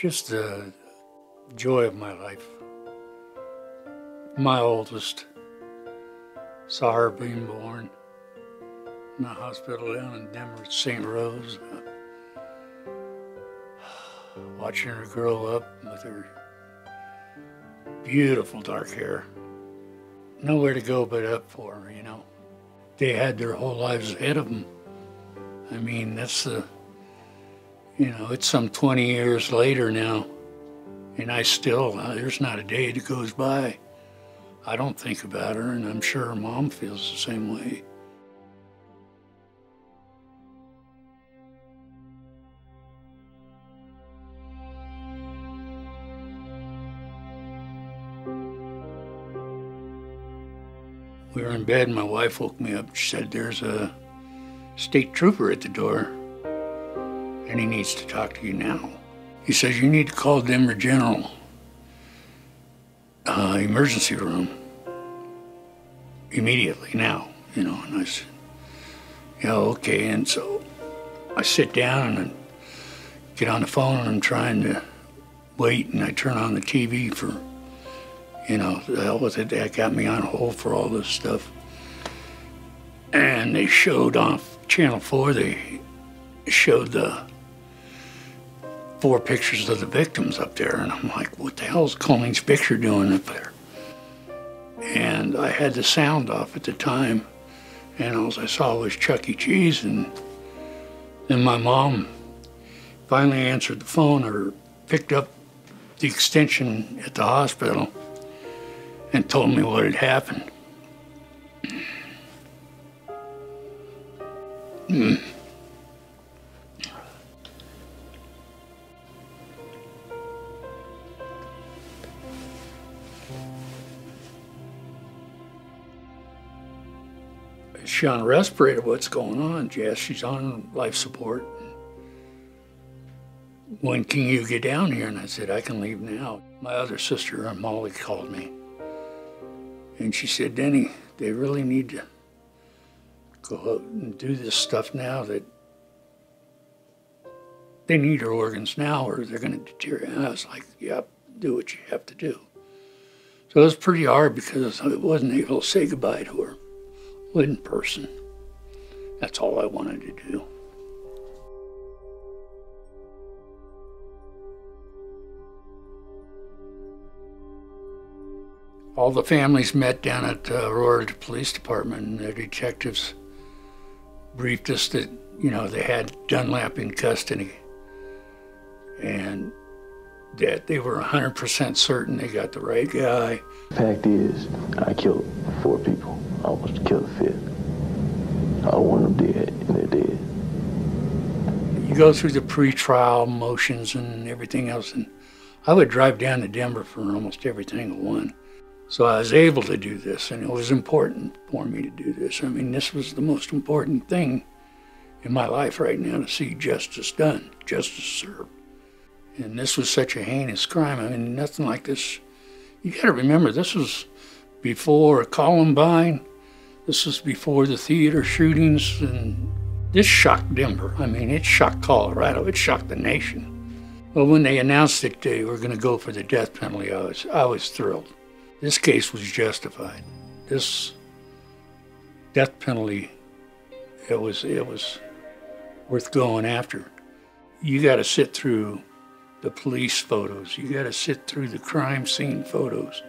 Just the joy of my life. My oldest saw her being born in the hospital down in Denver, St. Rose. Watching her grow up with her beautiful dark hair. Nowhere to go but up for her, you know. They had their whole lives ahead of them. I mean, that's the, you know, it's some 20 years later now, and I still, there's not a day that goes by I don't think about her, and I'm sure her mom feels the same way. We were in bed and my wife woke me up. She said, "There's a state trooper at the door and he needs to talk to you now." He says, "You need to call Denver General emergency room immediately now," you know. And I said, "Yeah, okay." And so I sit down and I get on the phone and I'm trying to wait, and I turn on the TV for, you know, the hell with it, that got me on hold for all this stuff. And they showed on Channel 4, they showed the 4 pictures of the victims up there. And I'm like, what the hell is Colleen's picture doing up there? And I had the sound off at the time, and all I saw was Chuck E. Cheese. And then my mom finally answered the phone, or picked up the extension at the hospital, and told me what had happened. Is she on a respirator? What's going on? Yes, she's on life support. When can you get down here? And I said, I can leave now. My other sister, Molly, called me. And she said, "Denny, they really need to go out and do this stuff now, that they need her organs now or they're going to deteriorate." And I was like, "Yep, do what you have to do." So it was pretty hard because I wasn't able to say goodbye to her in person. That's all I wanted to do. All the families met down at the Aurora Police Department, and the detectives briefed us that, you know, they had Dunlap in custody and that they were 100% certain they got the right guy. Fact is, I killed 4 people. I almost killed the 5th. I want them dead, and they're dead. You go through the pre-trial motions and everything else, and I would drive down to Denver for almost every single one. So I was able to do this, and it was important for me to do this. I mean, this was the most important thing in my life right now, to see justice done, justice served. And this was such a heinous crime. I mean, nothing like this. You gotta remember, this was before Columbine. This was before the theater shootings, and this shocked Denver. I mean, it shocked Colorado, it shocked the nation. Well, when they announced that they were gonna go for the death penalty, I was thrilled. This case was justified. This death penalty, it was worth going after. You got to sit through the police photos. You got to sit through the crime scene photos.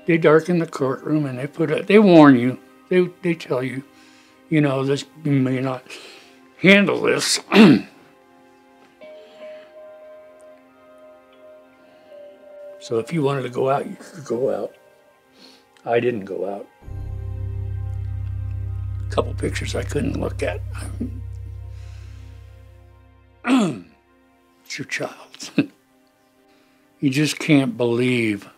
They darken the courtroom and they warn you. They tell you, you know, this, you may not handle this. So if you wanted to go out, you could go out. I didn't go out. A couple pictures I couldn't look at. It's your child. You just can't believe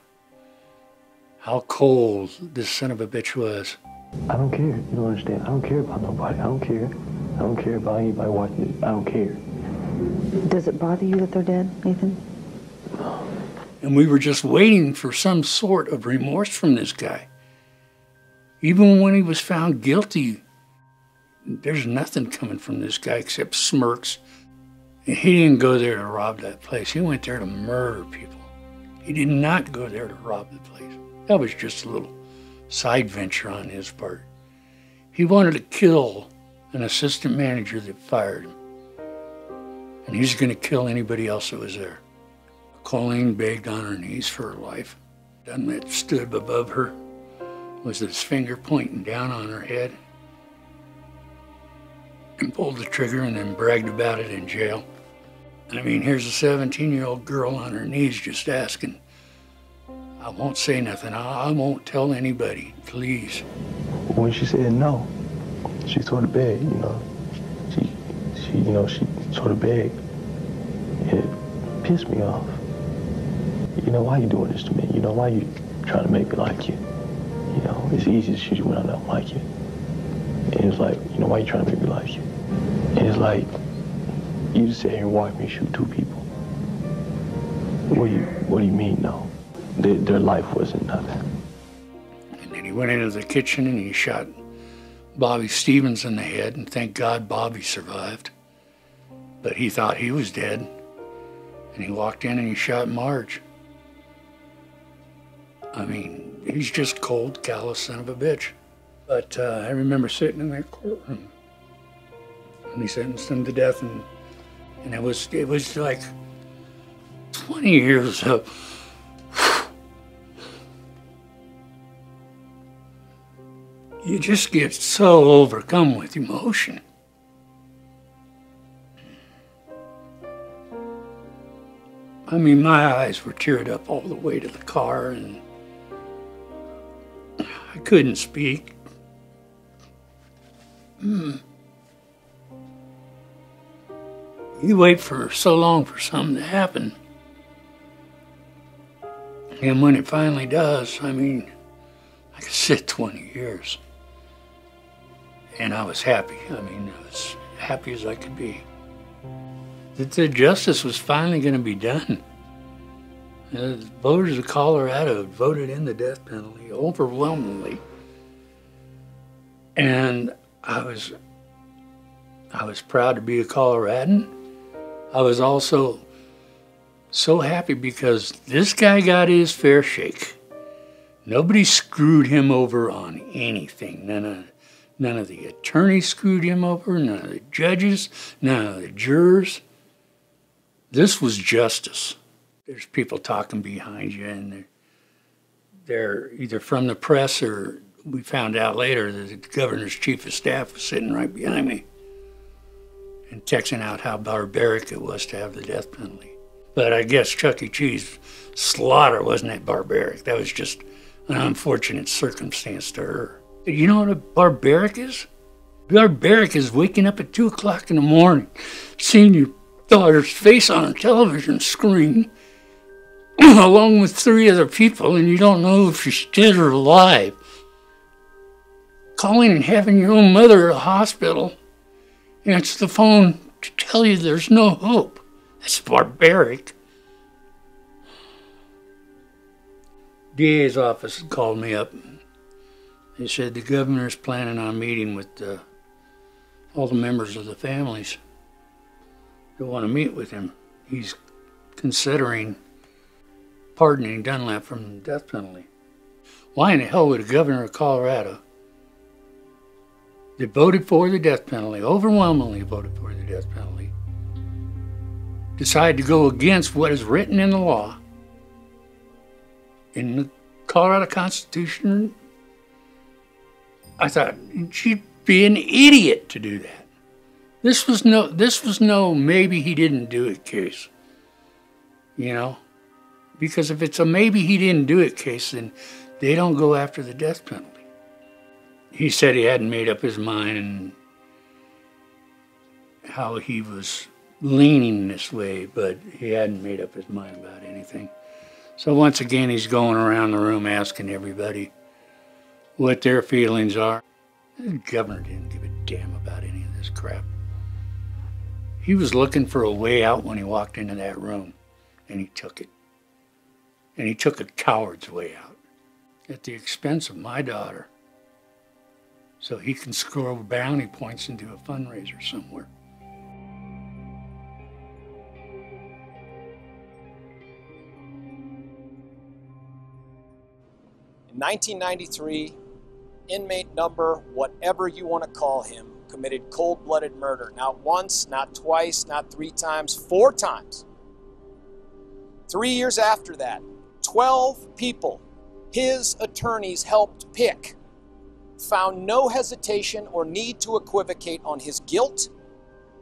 how cold this son of a bitch was. I don't care. You don't understand. I don't care about nobody. I don't care. I don't care about anybody watching it. I don't care. Does it bother you that they're dead, Nathan? No. And we were just waiting for some sort of remorse from this guy. Even when he was found guilty, there's nothing coming from this guy except smirks. He didn't go there to rob that place. He went there to murder people. He did not go there to rob the place. That was just a little side venture on his part. He wanted to kill an assistant manager that fired him. And he's going to kill anybody else that was there. Colleen begged on her knees for her life. Dunlap stood above her with his finger pointing down on her head and pulled the trigger and then bragged about it in jail. I mean, here's a 17-year-old girl on her knees just asking, I won't say nothing, I won't tell anybody, please. When she said no, she sort of begged, She sort of begged. It pissed me off. Why you doing this to me? Why you trying to make me like you? It's easy to shoot you when I don't like you. And it's like, why you trying to make me like you? And it's like, you just sit here and watch me shoot two people. What do you mean, no? Their life wasn't nothing. And then he went into the kitchen and he shot Bobby Stevens in the head, and thank God Bobby survived. But he thought he was dead. And he walked in and he shot Marge. I mean, he's just cold, callous son of a bitch. But I remember sitting in that courtroom and he sentenced him to death, and it was like 20 years of you just get so overcome with emotion. I mean, my eyes were teared up all the way to the car, and I couldn't speak. You wait for so long for something to happen. And when it finally does, I mean, I could sit 20 years. And I was happy. I mean, I was happy as I could be. That the justice was finally going to be done. The voters of Colorado voted in the death penalty overwhelmingly. And I was proud to be a Coloradan. I was also so happy because this guy got his fair shake. Nobody screwed him over on anything. None of the attorneys screwed him over, none of the judges, none of the jurors. This was justice. There's people talking behind you, and they're either from the press, or we found out later that the governor's chief of staff was sitting right behind me and texting out how barbaric it was to have the death penalty. But I guess Chuck E. Cheese slaughter wasn't that barbaric. That was just an unfortunate circumstance to her. You know what a barbaric is? Barbaric is waking up at 2 o'clock in the morning, seeing your daughter's face on a television screen, along with 3 other people, and you don't know if she's dead or alive. Calling and having your own mother at a hospital answer the phone to tell you there's no hope. That's barbaric. DA's office called me up. They said the governor's planning on meeting with all the members of the families. They want to meet with him. He's considering pardoning Dunlap from the death penalty. Why in the hell would a governor of Colorado that voted for the death penalty, overwhelmingly voted for the death penalty, decide to go against what is written in the law, in the Colorado Constitution? I thought, she'd be an idiot to do that. This was no maybe he didn't do it case, because if it's a maybe he didn't do it case, then they don't go after the death penalty. He said he hadn't made up his mind and how he was leaning this way, but he hadn't made up his mind about anything. So once again, he's going around the room asking everybody what their feelings are. The governor didn't give a damn about any of this crap. He was looking for a way out when he walked into that room, and he took it. And he took a coward's way out at the expense of my daughter, so he can score bounty points into a fundraiser somewhere. 1993, inmate number, whatever you want to call him, committed cold-blooded murder. Not once, not twice, not 3 times, 4 times. 3 years after that, 12 people his attorneys helped pick found no hesitation or need to equivocate on his guilt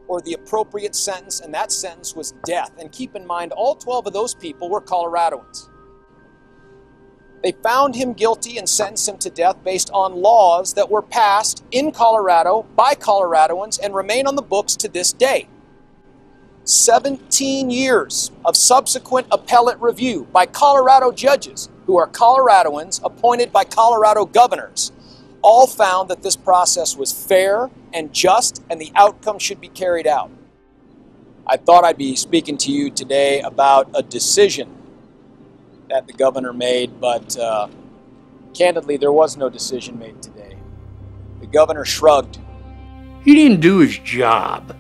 or the appropriate sentence, and that sentence was death. And keep in mind, all 12 of those people were Coloradoans. They found him guilty and sentenced him to death based on laws that were passed in Colorado by Coloradoans and remain on the books to this day. 17 years of subsequent appellate review by Colorado judges who are Coloradoans appointed by Colorado governors all found that this process was fair and just and the outcome should be carried out. I thought I'd be speaking to you today about a decision that the governor made, but candidly, there was no decision made today. The governor shrugged. He didn't do his job.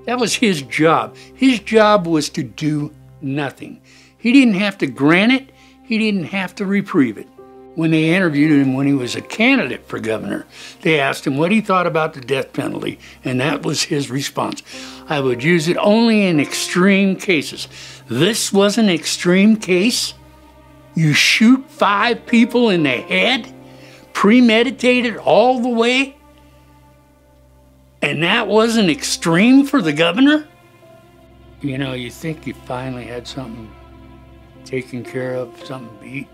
That was his job. His job was to do nothing. He didn't have to grant it. He didn't have to reprieve it. When they interviewed him when he was a candidate for governor, they asked him what he thought about the death penalty, and that was his response. I would use it only in extreme cases. This was an extreme case? You shoot 5 people in the head, premeditated all the way, and that wasn't extreme for the governor? You know, you think you finally had something taken care of, something beat.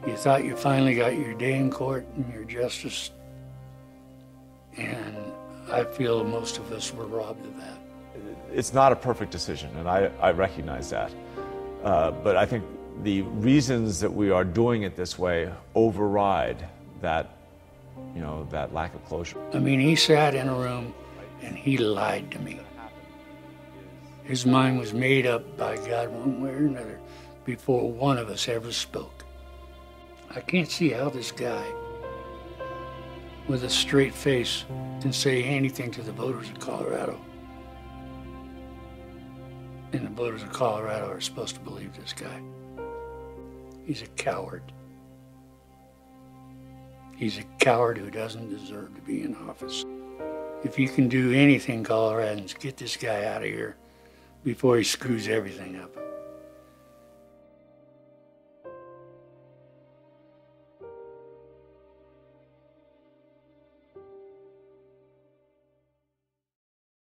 You thought you finally got your day in court and your justice, and I feel most of us were robbed of that. It's not a perfect decision, and I recognize that. But I think the reasons that we are doing it this way override that, that lack of closure. I mean, he sat in a room and he lied to me. His mind was made up by God one way or another before one of us ever spoke. I can't see how this guy with a straight face can say anything to the voters of Colorado. And the voters of Colorado are supposed to believe this guy. He's a coward. He's a coward who doesn't deserve to be in office. If you can do anything, Coloradans, get this guy out of here before he screws everything up.